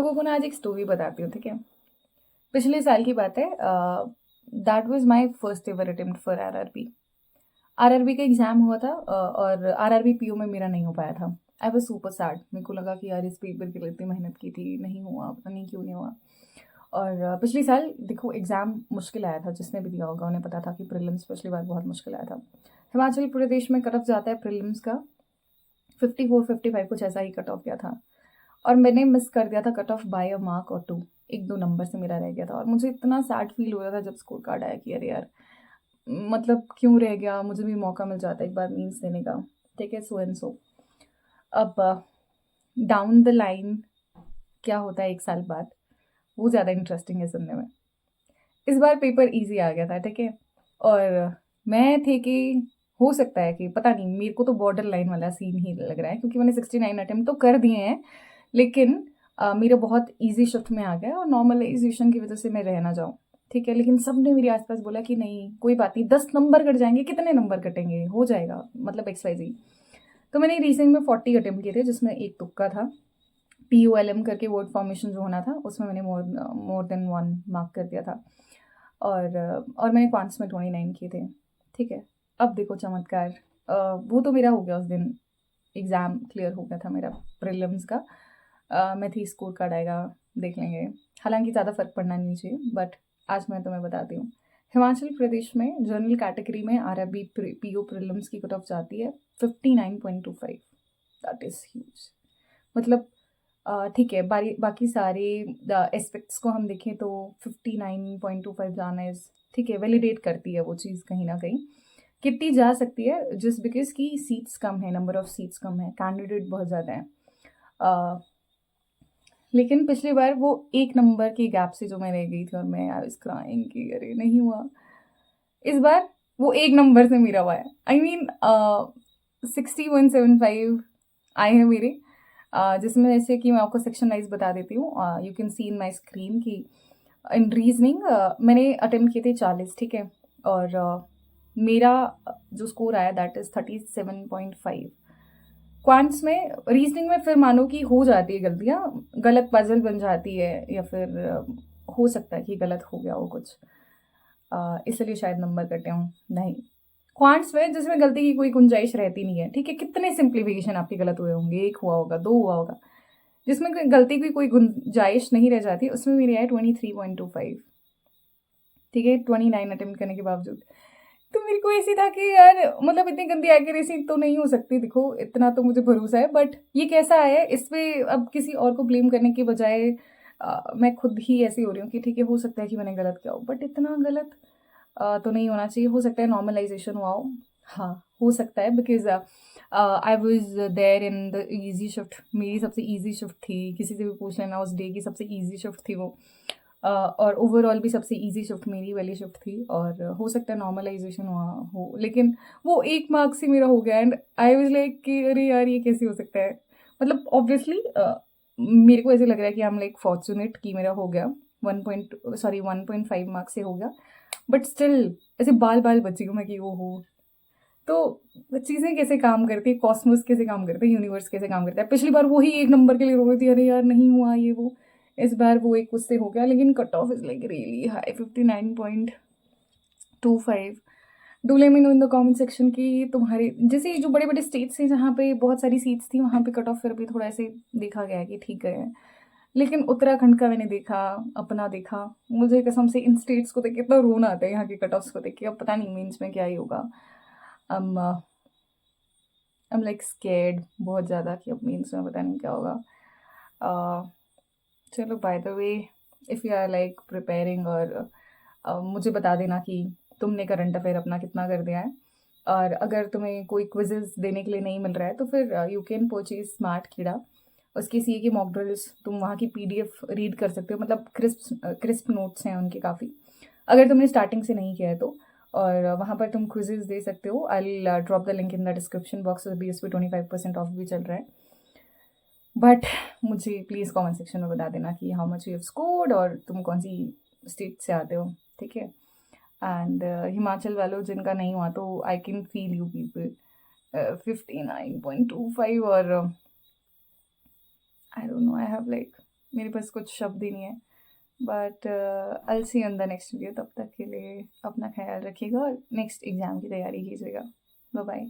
लोगों को ना आज एक स्टोरी बताती हूँ, ठीक है। पिछले साल की बात है। That was my first ever attempt for RRB. RRB का एग्जाम हुआ था और आरआरबी पीओ में मेरा नहीं हो पाया था। I was super sad. मेरे को लगा कि यार इस पेपर के लिए इतनी मेहनत की थी, नहीं हुआ, पता नहीं क्यों नहीं हुआ। और पिछले साल देखो एग्ज़ाम मुश्किल आया था, जिसने भी दिया होगा उन्हें पता था कि प्रीलिम्स पिछली बार बहुत मुश्किल आया था। हिमाचल प्रदेश में कट ऑफ जाता है प्रीलिम्स का 54-55 कुछ ऐसा ही कट ऑफ गया था। और मैंने मिस कर दिया था cut off by a mark और 2, 1-2 नंबर से मेरा रह गया था। और मुझे इतना सैड फील हो रहा था जब स्कोर कार्ड आया कि अरे यार, मतलब क्यों रह गया, मुझे भी मौका मिल जाता एक बार मीन्स देने का, ठीक है, सो एंड सो। अब डाउन द लाइन क्या होता है 1 साल बाद, वो ज़्यादा इंटरेस्टिंग है सुनने में। इस बार पेपर ईज़ी आ गया था, ठीक है। और मैं थे कि हो सकता है कि पता नहीं, मेरे को तो बॉर्डर लाइन वाला सीन ही लग रहा है क्योंकि मैंने 69 अटेम्प्ट तो कर दिए हैं, लेकिन मेरा बहुत ईज़ी शिफ्ट में आ गया और नॉर्मलाइज़ेशन की वज़ह से मैं रह ना जाऊँ, ठीक है। लेकिन सबने मेरे आस-पास बोला कि नहीं कोई बात नहीं, 10 नंबर कट जाएँगे, कितने नंबर कटेंगे, हो जाएगा, मतलब XYZ। तो मैंने रीजनिंग में 40 अटेम्प्ट किए थे, जिसमें एक तुक्का था। POLM करके वर्ड फॉर्मेशन जो होना था, उसमें मैंने मोर देन 1 मार्क कर दिया था। और मैंने क्वांट्स में 29 किए थे, ठीक है। अब देखो चमत्कार, वो तो मेरा हो गया उस दिन, एग्ज़ाम क्लियर हो गया था मेरा प्रीलिम्स का। मैं थी स्कोर कार्ड आएगा, देख लेंगे। हालाँकि ज़्यादा फ़र्क पड़ना नहीं चाहिए, बट आज मैं तुम्हें बताती हूँ। हिमाचल प्रदेश में जनरल कैटेगरी में आरआरबी पीओ प्रीलिम्स की कट ऑफ जाती है 59.25। That is huge. मतलब ठीक है, बाकी सारे एस्पेक्ट्स को हम देखें तो 59.25 जाना इज़ ठीक है, वैलिडेट करती है वो चीज़ कहीं न कहीं। कितनी जा सकती है जस्ट बिकॉज़ कि सीट्स कम है, नंबर ऑफ सीट्स कम है, कैंडिडेट बहुत ज़्यादा हैं। अ, लेकिन पिछली बार वो 1 नंबर की गैप से जो मैं रह गई थी और मैं आई वाज़ क्राइंग कि अरे नहीं हुआ। इस बार वो 1 नंबर से मेरा हुआ है। आई मीन 60.75 आए हैं मेरे। जिसमें जैसे कि मैं आपको सेक्शन वाइज़ बता देती हूँ। You can see in my screen कि इन रीज़निंग मैंने अटेम्प्ट किए थे 40, ठीक है। और मेरा जो स्कोर आया दैट इज़ 37.5। क्वांट्स में रीज़निंग में फिर मानो कि हो जाती है गलतियाँ, गलत पज़ल बन जाती है या फिर हो सकता है कि गलत हो गया हो कुछ। इसलिए शायद नंबर कटे हों, नहीं। क्वांट्स में जिसमें गलती की कोई गुंजाइश रहती नहीं है, ठीक है। कितने सिम्प्लीफिकेशन आपके गलत हुए होंगे, 1 हुआ होगा, 2 हुआ होगा। जिसमें कोई गलती की कोई गुंजाइश नहीं रह जाती, उसमें मेरे आए 23.25, ठीक है, 29 अटेम्प्ट करने के बावजूद। तो मेरे को ऐसे था कि यार मतलब इतनी गंदी एक्यूरेसी तो नहीं हो सकती, देखो इतना तो मुझे भरोसा है, बट ये कैसा है, इस पे अब किसी और को ब्लेम करने के बजाय मैं खुद ही ऐसी हो रही हूँ कि ठीक है, हो सकता है कि मैंने गलत किया हो, बट इतना गलत तो नहीं होना चाहिए। हो सकता है नॉर्मलाइजेशन हुआ हो, हाँ हो सकता है, because I was there in the easy shift. मेरी सबसे ईजी शिफ्ट थी, किसी से भी पूछ लेना, उस डे की सबसे ईजी शिफ्ट थी वो। और ओवरऑल भी सबसे ईजी शिफ्ट मेरी वाली शिफ्ट थी, और हो सकता है नॉर्मलाइजेशन हुआ हो, लेकिन वो 1 मार्क से मेरा हो गया। एंड आई वाज लाइक कि अरे यार ये कैसे हो सकता है। मतलब ऑब्वियसली मेरे को ऐसे लग रहा है कि आई एम लाइक फॉर्चुनेट कि मेरा हो गया 1.5 मार्क्स से हो गया, बट स्टिल ऐसे बाल बची हूँ मैं कि वो हो। तो चीज़ें कैसे काम करती है, कॉस्मोस कैसे काम करते हैं, यूनिवर्स कैसे काम करता है। पिछली बार वही 1 नंबर के लिए रो रही थी, अरे यार नहीं हुआ ये वो। इस बार वो एक उससे हो गया, लेकिन cut off is like really high, 59.25। Do let me know in the comment section कि तुम्हारे जैसे जो बड़े-बड़े स्टेट्स हैं जहाँ पे बहुत सारी सीट्स थी, वहाँ पे कट ऑफ फिर भी थोड़ा ऐसे देखा गया है कि ठीक गए हैं। लेकिन उत्तराखंड का मैंने देखा, अपना देखा, मुझे कसम से इन स्टेट्स को देख के इतना रोना आता है, यहाँ के कट ऑफ्स को देख के। अब पता नहीं मेंस में क्या ही होगा। अम आई एम लाइक स्कैर्ड बहुत ज़्यादा कि अब मेंस में पता नहीं क्या होगा। अ, चलो by the way, if you are like preparing, और मुझे बता देना कि तुमने करंट अफेयर अपना कितना कर दिया है। और अगर तुम्हें कोई क्विज़ेस देने के लिए नहीं मिल रहा है तो फिर यू कैन परचेज स्मार्ट कीड़ा। उसके सीए की मॉक ड्रिल्स तुम वहाँ की पीडीएफ रीड कर सकते हो, मतलब क्रिस्प नोट्स हैं उनके काफ़ी, अगर तुमने स्टार्टिंग से नहीं किया है तो। और वहाँ पर तुम क्विजेज दे सकते हो। I will drop the link in the description box. अभी उस पर 25% ऑफ भी चल रहा है। बट मुझे प्लीज़ कमेंट सेक्शन में बता देना कि how much you have scored और तुम कौन सी स्टेट से आते हो, ठीक है। एंड हिमाचल वालों जिनका नहीं हुआ तो I can feel you people. 59.25 और I don't know, I have like मेरे पास कुछ शब्द ही नहीं है। But I will see on the next video. तब तक के लिए अपना ख़्याल रखिएगा और नेक्स्ट एग्ज़ाम की तैयारी कीजिएगा। Bye bye.